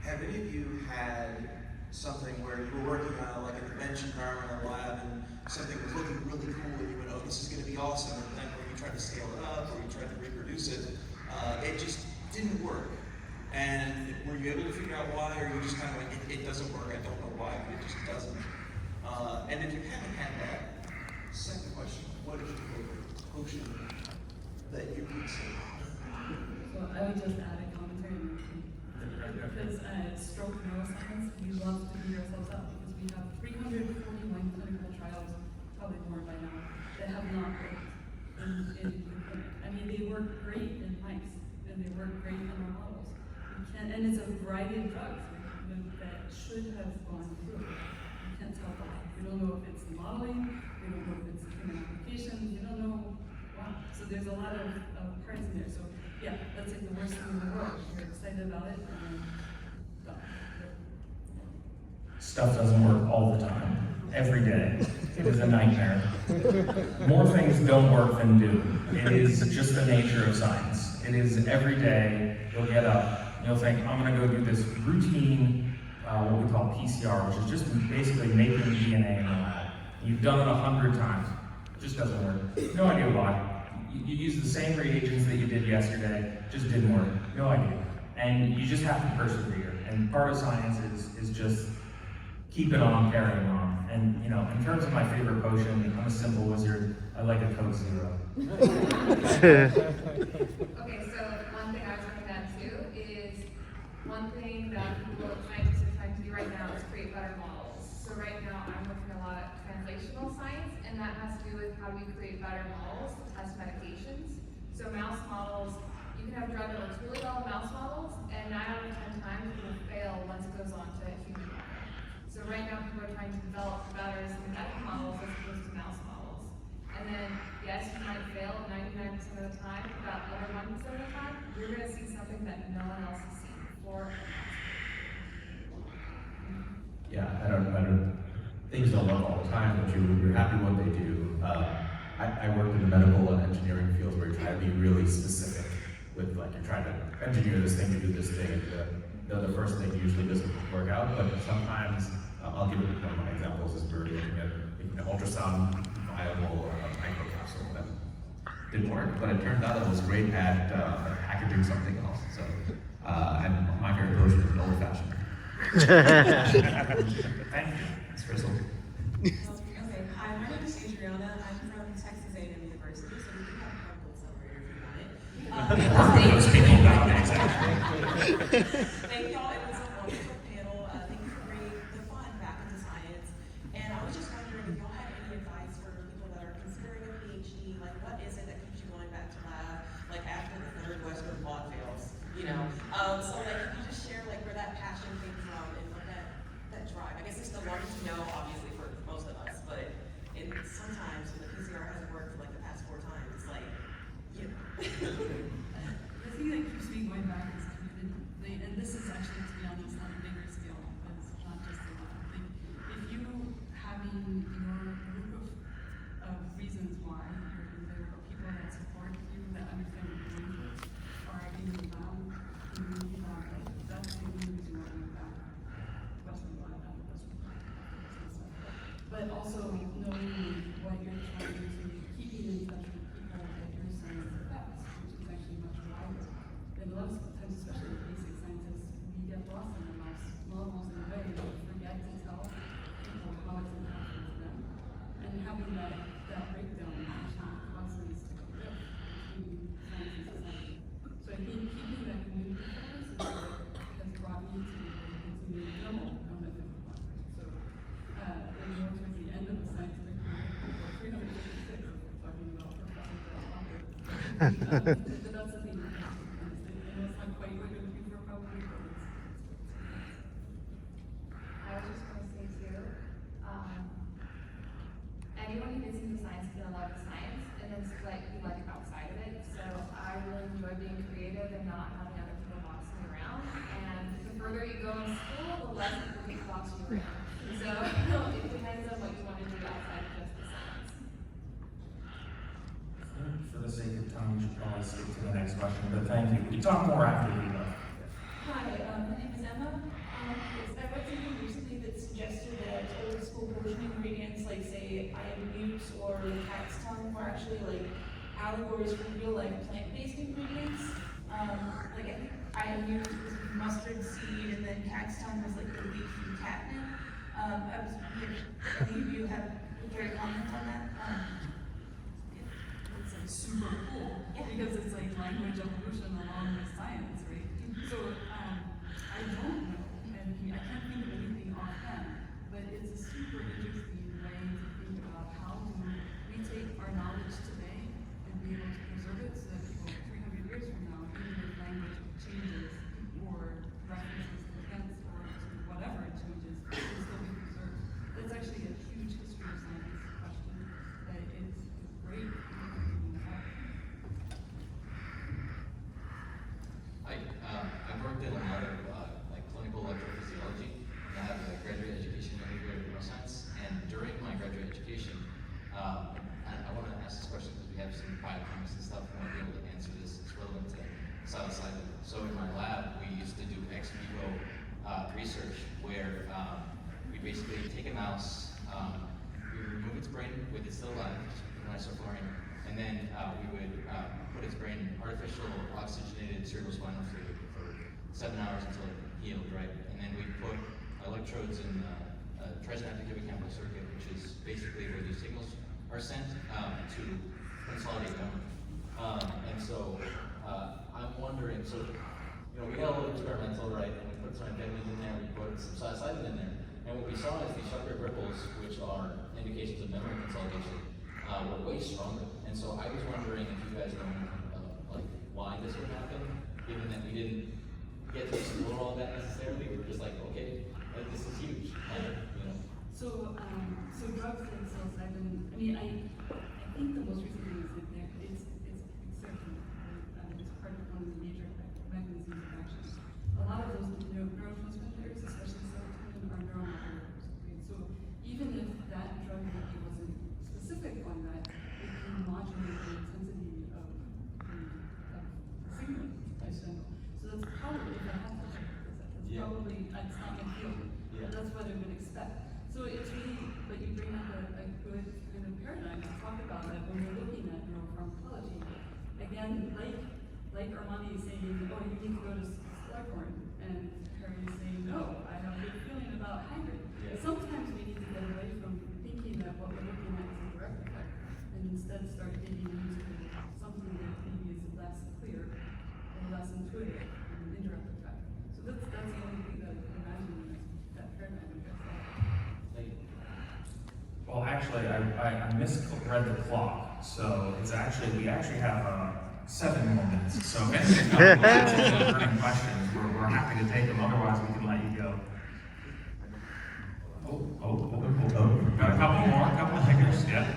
Have any of you had something where you were working on like a convention environment or lab and something was looking really cool and you went, oh, this is going to be awesome, and then when you tried to scale it up or you tried to reproduce it, it just didn't work. And were you able to figure out why, or you just kind of like, it doesn't work, I don't know why, but it just doesn't. And if you haven't had that, second question, what is your favorite potion that you would say? So I would just add a commentary because stroke neuroscience, we love to beat ourselves up because we have 341 clinical trials, probably more by now, that have not worked in the clinic. I mean, they work great in mice and they work great in our models. And it's a variety of drugs that should have gone through. We can't tell why. We don't know if it's the modeling, we don't know if it's human applications, we don't know why. So there's a lot of parts in there. So yeah, that's like the worst thing in the world. You're excited about it and then done. Stuff doesn't work all the time, every day. It is a nightmare. More things don't work than do. It is just the nature of science. It is every day, you'll get up, and you'll think, I'm gonna go do this routine what we call PCR, which is just basically making DNA in the lab. You've done it 100 times. It just doesn't work. No idea why. You use the same reagents that you did yesterday, just didn't work. No idea. And you just have to persevere. And part of science is just keep it on, carrying on. And you know, in terms of my favorite potion, I'm a simple wizard. I like a Coke Zero. Okay, so one thing I was looking at too is one thing that people scientists are trying to do right now is create better models. So right now I'm looking at a lot of translational science, and that has to do with how do we create better models to test medications. So mouse models, you can have a drug that works really well in mouse models, and 9 out of 10 times it will fail once it goes on to human model. So right now people are trying to develop better synthetic models as opposed to mouse models. And then, yes, you might fail 99% of the time, but that other 1% of the time, you're going to see something that no one else has seen before. Yeah, I don't, things don't work all the time, but you're happy what they do. I work in the medical and engineering fields where you try to be really specific with, like, you're trying to engineer this thing to do this thing. The first thing usually doesn't work out, but sometimes, I'll give you one of my examples is we're looking at an ultrasound viable microcapsule that didn't work, but it turned out it was great at packaging something else. So, and my favorite potion is an old fashioned. Thank you. It's Crystal. Okay, hi, my name is Adriana. I'm from Texas A&M University, so we do have a couple of celebrator if you want it. Those people nowadays, actually. Thank y'all. It was a wonderful panel. Thank you for bringing the fun back into science. And I was just wondering if y'all had any advice for people that are considering a PhD. Like, what is it that keeps you going back to lab, like after the third Western blot fails? You know. So like, if you just share like where that passion came from and what that drive. I guess it's the wanting to know, obviously, for most of us, but sometimes when the PCR hasn't worked for like the past 4 times, it's like, you know. The thing that keeps me going back is community, and this is actually, to be honest, on a bigger scale, but it's not just a lab thing. If you having your group of reasons why there are people that support you, that understand what you're doing, are in the lab, community lab, that's the only reason why I'm back. Western lab, not Western lab. But also knowing what you're trying to do, keeping in touch with people that your science affects, which is actually much wider. And a lot of times, especially basic scientists, we get lost in the mouse models in a way and we forget to tell people how it's impacting them. And having that breakdown actually causes us to go between science and society. So I think keeping that community focus is what has brought me to continue to know on the different ones. So when we were towards the end of the scientific career, 356, we're talking about Professor Bell. But that's the thing. And it's not quite what you're looking for, probably, but it's I was just going to say too, anyone who gets into science is going to love science, and then you like outside of it. So I really enjoy being creative and not having other people box me around. And the further you go in school, the less people can box you around. So it depends on what you want to do outside of just the science. For the sake of time, we should probably skip to the next question, but thank you. We can talk more after we go. Hi, my name is Emma. I read something recently that suggested that old school potion ingredients, like say iamnute or cat's tongue, were actually like allegories for real life plant-based ingredients. Like I think iamnute was mustard seed, and then cat's tongue was like the leaf from catnip. I was wondering if any of you have a very comment on that. it's like super cool because it's like language evolution along with science, right? So I don't know, and I can't think of anything offhand, but it's a super interesting way to think about how do we take our knowledge today and be able to preserve it so that people 300 years from now, even if language changes or references to plants or to whatever it changes, it will still be preserved. That's actually a huge history of science question that is great. I've worked in a lot of like clinical electrophysiology, and I have a graduate education undergrad in neuroscience. And during my graduate education, I want to ask this question because we have some biochemists and stuff who might be able to answer this. It's relevant to psilocybin. So in my lab, we used to do ex vivo research where we basically take a mouse, we remove its brain with it still alive, when I start fluorine, and then we would put its brain in artificial oxygenated cerebrospinal fluid for 7 hours until it healed, right? And then we put electrodes in the trisynaptic hippocampal circuit, which is basically where these signals are sent to consolidate memory. And so I'm wondering, so we got a little experimental, right? And we put some amphetamines in there, we put some psilocybin in there, and what we saw is these shock-wave ripples, which are indications of memory consolidation, were way stronger. And so I was wondering if you guys know like why this would happen, given that we didn't get to explore all that necessarily. We were just like, okay, this is huge. So drugs and psilocybin, I mean, I think the most recent thing is that it's certain, it's part of one of the major mechanisms of action. A lot of those neurotransmitters, especially serotonin, are neuromodulators. Right? So even if that drug therapy wasn't specific on that, it can modulate the intensity of signaling by signal. So that's probably, if I had to check this, that's probably, it's not my field, but that's what I would expect. So it's really, but you bring up a good kind of paradigm to talk about that when we're looking at neuropharmacology. Again, like Armani is saying, oh, you need to go to Slughorn, and Harry is saying, no, I have a good feeling about Hagrid. Sometimes we need to get away from thinking that what we're looking at is a direct effect, and instead start digging into something that maybe is less clear or less intuitive, an indirect effect. So that's the only thing that I can imagine that paradigm address that. Well, actually, I misread the clock, so it's actually, we actually have 7 more minutes. So if anybody's got any burning questions, we're happy to take them, otherwise we can let you go. Got a couple of thinkers, yeah.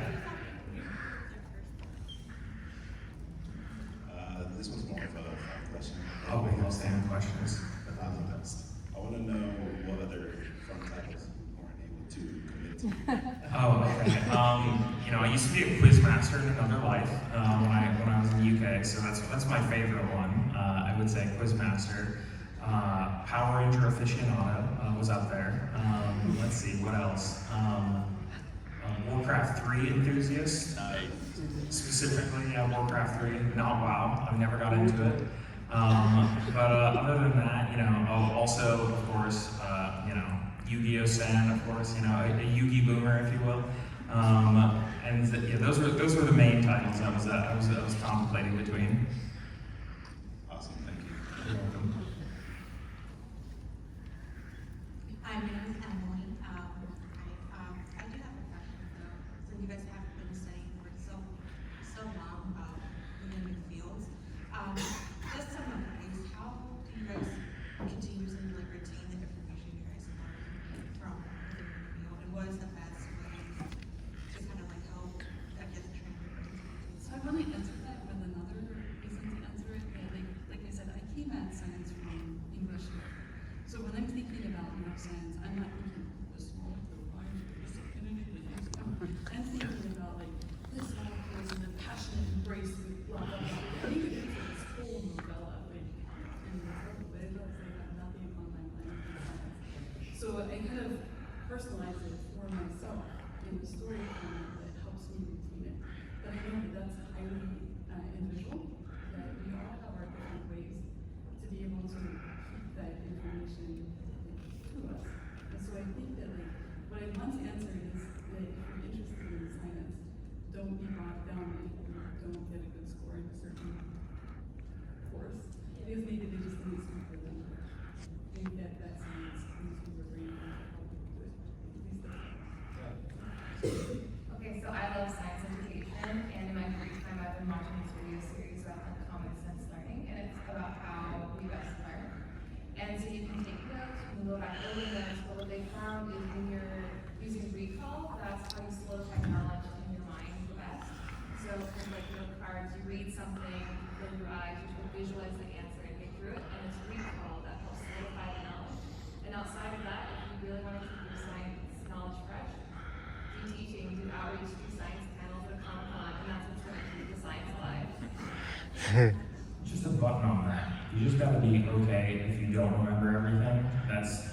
This was more of a fun question. Oh, we have standing questions. I want to know what other fun titles you weren't able to commit to. Oh, okay. I used to be a quiz master in another life when I was in the UK, so that's my favorite one. I would say quiz master. Power Ranger aficionado was up there. Let's see, what else? Warcraft 3 enthusiast. Specifically, Warcraft 3. Not WoW. I never got into it. But other than that, also of course, Yu-Gi-Oh! Sen, of course, a Yu-Gi boomer, if you will. Those were the main titles I was contemplating between. Awesome, thank you. You're welcome. Hi, my name is Emily. I do have a question though. So you guys have been studying for so long within the fields. Just some advice. How do you guys continuously retain the information you guys learn from within the field? And what is the best way to kind of help that get transferred? So I really answered that with another reason to answer it. Like I said, I came at science from English. So when I'm thinking about neuroscience, I'm not thinking this molecule binds to this affinity that is. I'm thinking about this molecule is the passionate embrace with blah blah blah. I think it is this whole novella, in the way that I have nothing on my mind in science. So I kind of personalize it for myself in the story format that helps me retain it. But I know that that's highly individual, that we all have our different ways to be able to keep that information to us. And so I think that what I want to answer is that if you're interested in science, don't be bogged down if you don't get a good score in a certain course. Because maybe they just need super language. Maybe that science comes from your brain and help you do it. At least that's Okay, so I love science education, and in my free time I've been watching this video series about common sense learning, and it's about how we best learn. And so you can take notes, you can go back over notes, but what they found is when you're using recall, that's how you slow technology in your mind the best. So kind of like note cards, you read something, close your eyes, you can visualize the answer and get through it, and it's recall that helps solidify the knowledge. And outside of that, if you really want to keep your science knowledge fresh, do teaching, do outreach, do science panels at Comic-Con, and that's what's going to keep the science alive. Just a button on that. You just gotta be okay if you don't remember everything. That's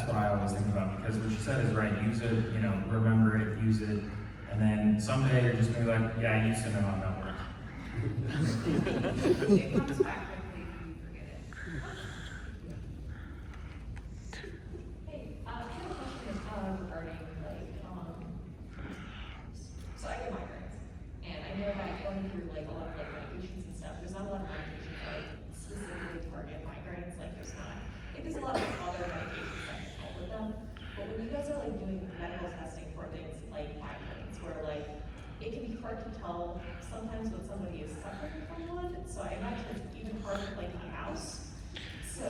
what I always think about, because what you said is right. Use it, you know, remember it, use it, and then someday you're just gonna be like, yeah, I used to know how that worked. It comes back quickly when you forget it. Hey, I have a question regarding like, so I get migraines, and I know that going through like a lot of like medications and stuff, there's not a lot of medications that like specifically target migraines, like there's not, like there's a lot of other medications that can help with them, but when you guys are like doing medical testing for things like migraines, where like, it can be hard to tell sometimes when somebody is suffering from one, so I imagine it's even harder like in a house. So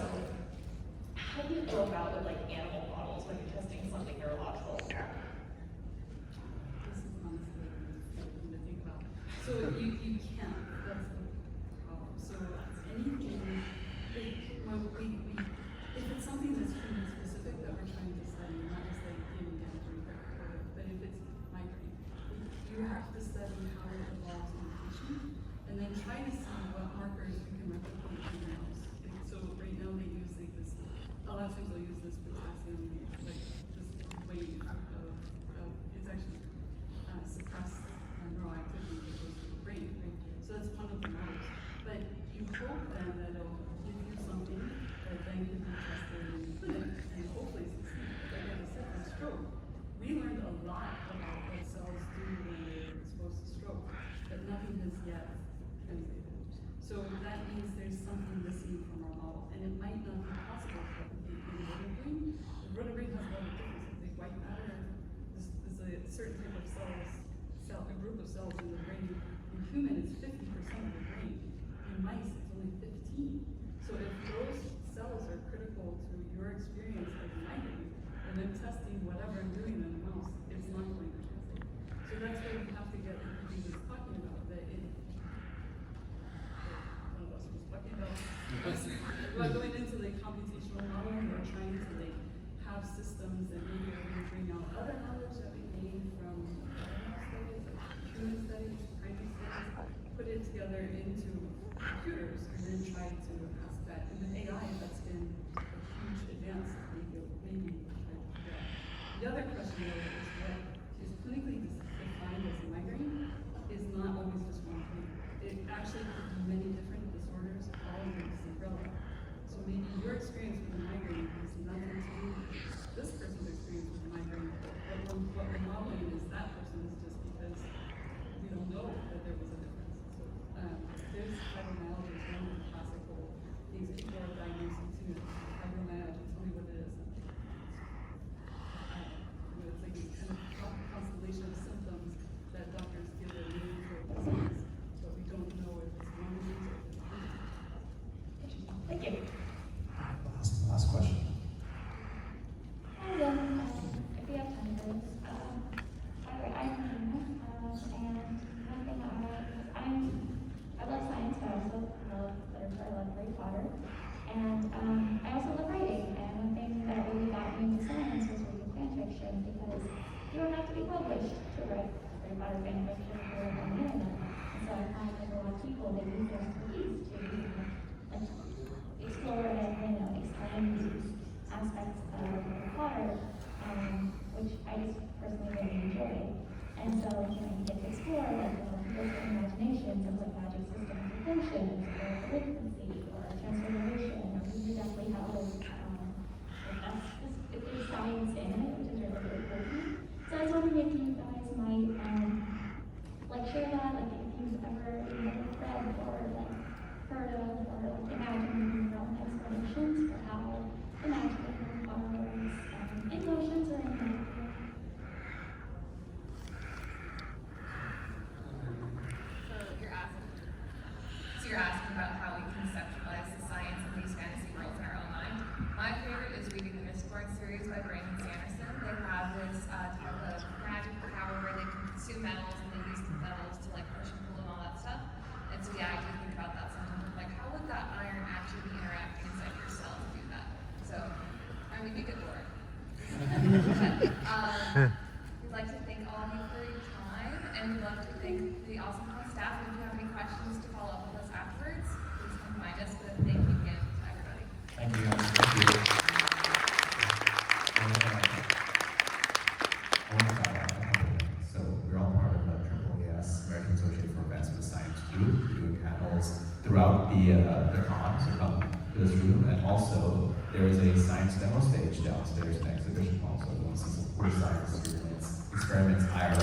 how do you go about with like animal models when you're testing something neurological? This is honestly something to think about. So you can't, that's the problem. So anything, if it's something that's human specific that we're trying to study, not just like human damage but if it's migraine, you have to study how it evolves in the patient, and then try to see what markers you can replicate in the mouse. So right now they use like this, a lot of times they'll use this potassium, like this wave of it's actually suppressed neural activity that goes to the brain, right? So that's one of the models. But you hope then that it'll give you something that then can be tested in the clinic and hopefully succeed. But like I said, with stroke, we learned a lot about what cells do when they're exposed to stroke, but nothing has yet translated. So that means there's something missing from our model, and it might not be possible to replicate in the rodent brain. The rodent brain has a lot of differences. Like white matter, there's a certain type of a group of cells in the brain. In human, it's 50% of the brain. In mice, it's only 15. So if those cells are critical to your experience of migraine, and then testing whatever I'm doing in a mouse, it's not going to translate. So that's why we have to get what he was talking about, that one of us was talking about going into like computational modeling or trying to like have systems that maybe are going to bring out other knowledge that we gained from studies, like human studies, primate studies, put it together into computers, and then try to ask that. And then AI, that's been a huge advance. Maybe try to do that. The other question though is what is clinically defined as a migraine is not always just one thing. It actually could be many different disorders all under this umbrella. So maybe your experience with a migraine has nothing to do with this person's experience with a migraine. But what we're modeling is that person is just because we don't know that there was a difference. So there's fibromyalgia is one of the classical things people are diagnosed with. Fibromyalgia, tell me what it is. It's like a kind of constellation of symptoms that doctors give a name for a disease, but we don't know if it's one disease or if it's two. Thank you. Last question. Hi, if you have time for this, I'm Hannah, and one thing I love science, but I also love literature, I love Harry Potter, and I also love writing, and one thing that really got me into science was reading fan fiction, because you don't have to be published to write Harry Potter fan fiction or on the internet, and so I find that a lot of people, they use their expertise to like, explore and expand these aspects of Harry Potter, which I just personally really enjoy. And so, you get to explore like those imaginations of what magic systems functions, or frequency, or transformation, or you definitely have those, there's science in it, which is really, really cool. So I was wondering if you guys might, like share that, like if you've ever, read or like heard of or like imagined your own explanations for how the magic of Harry Potter works, in motions or in nature. So you're asking about how we conceptualize the science of these fantasy worlds in our own mind. My favorite is reading the Mistborn series by Brandon Sanderson. They have this type of magic power where they can consume metals and they use the metals to like push and pull and all that stuff. And so yeah, I do think about that sometimes. Like, how would that iron actually be interacting inside your cell to do that? So, I mean, you get bored. We'd like to thank all of you for your time, and we'd love to thank the Awesome House staff. If you have any questions to follow up with us afterwards, please come find us. But thank you. booth, doing panels throughout the con, so come to this room, and also there is a science demo stage downstairs in the exhibition hall, so if you want to see some cool science experiments IRL